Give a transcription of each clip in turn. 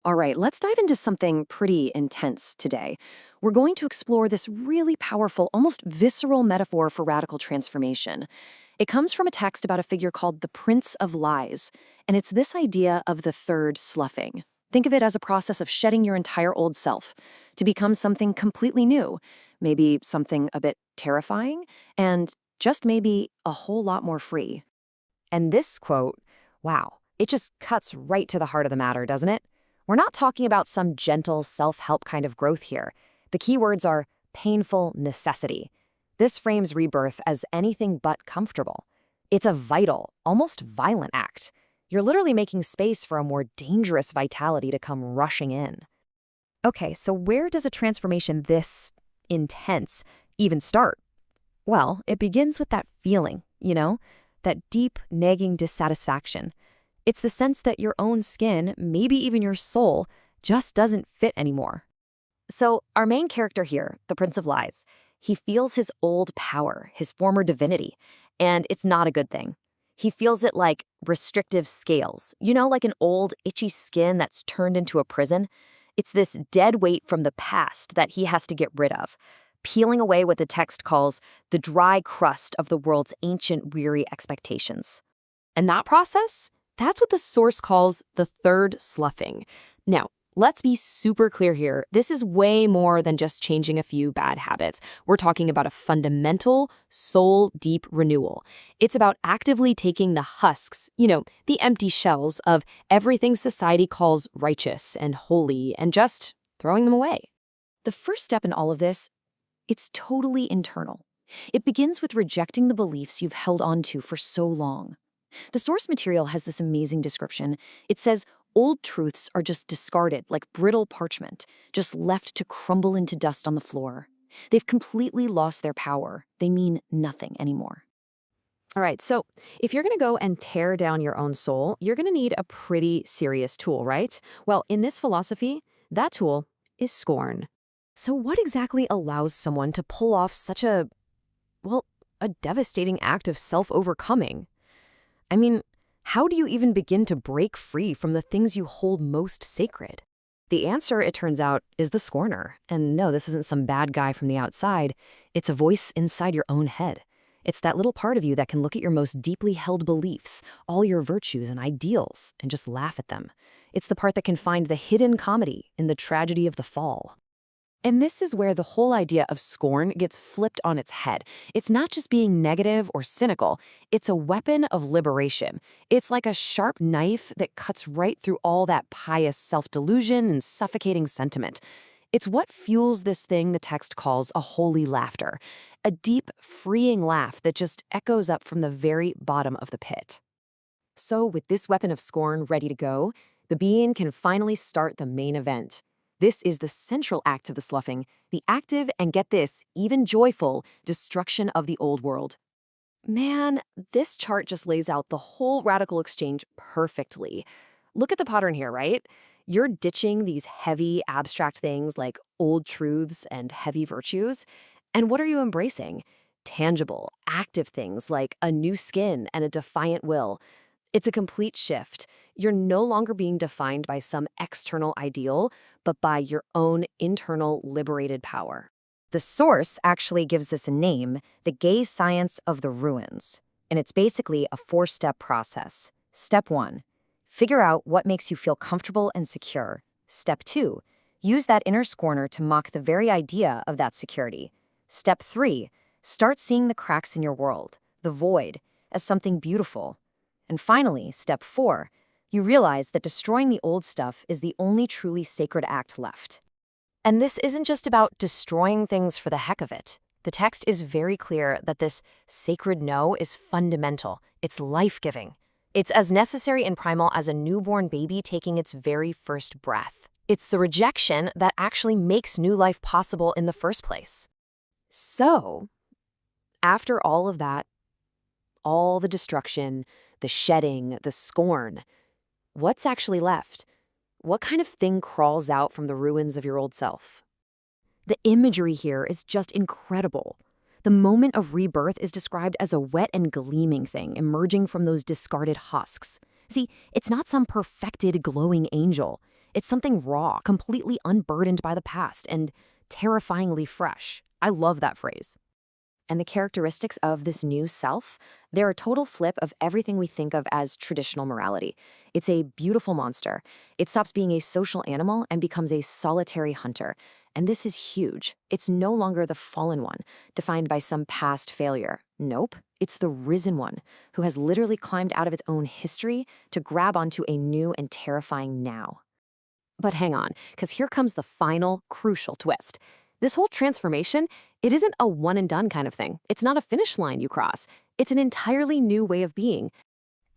All right, let's dive into something pretty intense today. We're going to explore this really powerful, almost visceral metaphor for radical transformation. It comes from a text about a figure called the Prince of Lies, and it's this idea of the third sloughing. Think of it as a process of shedding your entire old self to become something completely new, maybe something a bit terrifying, and just maybe a whole lot more free. And this quote, wow, it just cuts right to the heart of the matter, doesn't it? We're not talking about some gentle self-help kind of growth here. The key words are painful necessity. This frames rebirth as anything but comfortable. It's a vital, almost violent act. You're literally making space for a more dangerous vitality to come rushing in. Okay, so where does a transformation this intense even start? Well, it begins with that feeling, that deep, nagging dissatisfaction. It's the sense that your own skin, maybe even your soul, just doesn't fit anymore. So, our main character here, the Prince of Lies, he feels his old power, his former divinity, and it's not a good thing. He feels it like restrictive scales, like an old, itchy skin that's turned into a prison. It's this dead weight from the past that he has to get rid of, peeling away what the text calls the dry crust of the world's ancient, weary expectations. And that process? That's what the source calls the third sloughing. Now, let's be super clear here. This is way more than just changing a few bad habits. We're talking about a fundamental, soul-deep renewal. It's about actively taking the husks, the empty shells of everything society calls righteous and holy, and just throwing them away. The first step in all of this, it's totally internal. It begins with rejecting the beliefs you've held on to for so long. The source material has this amazing description. It says, old truths are just discarded like brittle parchment, just left to crumble into dust on the floor. They've completely lost their power. They mean nothing anymore. All right, so if you're going to go and tear down your own soul, you're going to need a pretty serious tool, right? Well, in this philosophy, that tool is scorn. So what exactly allows someone to pull off such a devastating act of self-overcoming? I mean, how do you even begin to break free from the things you hold most sacred? The answer, it turns out, is the scorner. And no, this isn't some bad guy from the outside. It's a voice inside your own head. It's that little part of you that can look at your most deeply held beliefs, all your virtues and ideals, and just laugh at them. It's the part that can find the hidden comedy in the tragedy of the fall. And this is where the whole idea of scorn gets flipped on its head. It's not just being negative or cynical. It's a weapon of liberation. It's like a sharp knife that cuts right through all that pious self-delusion and suffocating sentiment. It's what fuels this thing the text calls a holy laughter, a deep, freeing laugh that just echoes up from the very bottom of the pit. So with this weapon of scorn ready to go, the being can finally start the main event. This is the central act of the sloughing, the active and, get this, even joyful, destruction of the old world. Man, this chart just lays out the whole radical exchange perfectly. Look at the pattern here, right? You're ditching these heavy, abstract things like old truths and heavy virtues. And what are you embracing? Tangible, active things like a new skin and a defiant will. It's a complete shift. You're no longer being defined by some external ideal, but by your own internal liberated power. The source actually gives this a name, the gay science of the ruins. And it's basically a 4-step process. Step 1, figure out what makes you feel comfortable and secure. Step 2, use that inner scorner to mock the very idea of that security. Step 3, start seeing the cracks in your world, the void, as something beautiful. And finally, step 4, you realize that destroying the old stuff is the only truly sacred act left. And this isn't just about destroying things for the heck of it. The text is very clear that this sacred no is fundamental. It's life-giving. It's as necessary and primal as a newborn baby taking its very first breath. It's the rejection that actually makes new life possible in the first place. So, after all of that, all the destruction, the shedding, the scorn, what's actually left? What kind of thing crawls out from the ruins of your old self? The imagery here is just incredible. The moment of rebirth is described as a wet and gleaming thing emerging from those discarded husks. See, it's not some perfected, glowing angel. It's something raw, completely unburdened by the past, and terrifyingly fresh. I love that phrase. And the characteristics of this new self, they're a total flip of everything we think of as traditional morality. It's a beautiful monster. It stops being a social animal and becomes a solitary hunter. And this is huge. It's no longer the fallen one, defined by some past failure. Nope, it's the risen one, who has literally climbed out of its own history to grab onto a new and terrifying now. But hang on, because here comes the final, crucial twist. This whole transformation, it isn't a one and done kind of thing. It's not a finish line you cross. It's an entirely new way of being.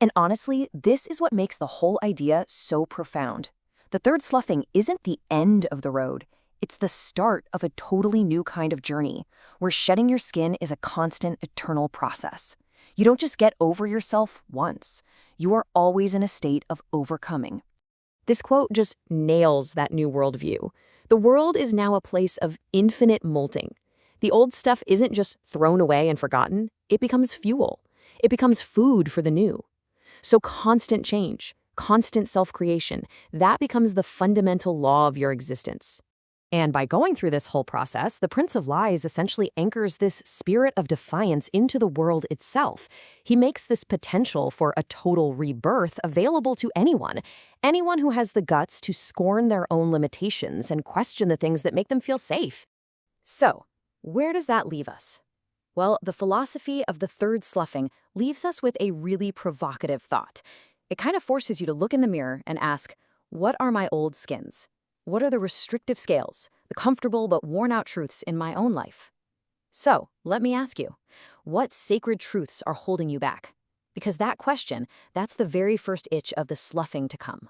And honestly, this is what makes the whole idea so profound. The third sloughing isn't the end of the road. It's the start of a totally new kind of journey, where shedding your skin is a constant, eternal process. You don't just get over yourself once. You are always in a state of overcoming. This quote just nails that new worldview. The world is now a place of infinite molting. The old stuff isn't just thrown away and forgotten, it becomes fuel. It becomes food for the new. So constant change, constant self-creation, that becomes the fundamental law of your existence. And by going through this whole process, the Prince of Lies essentially anchors this spirit of defiance into the world itself. He makes this potential for a total rebirth available to anyone who has the guts to scorn their own limitations and question the things that make them feel safe. So, where does that leave us? Well, the philosophy of the third sloughing leaves us with a really provocative thought. It kind of forces you to look in the mirror and ask, what are my old skins? What are the restrictive scales, the comfortable but worn-out truths in my own life? So, let me ask you, what sacred truths are holding you back? Because that question, that's the very first itch of the sloughing to come.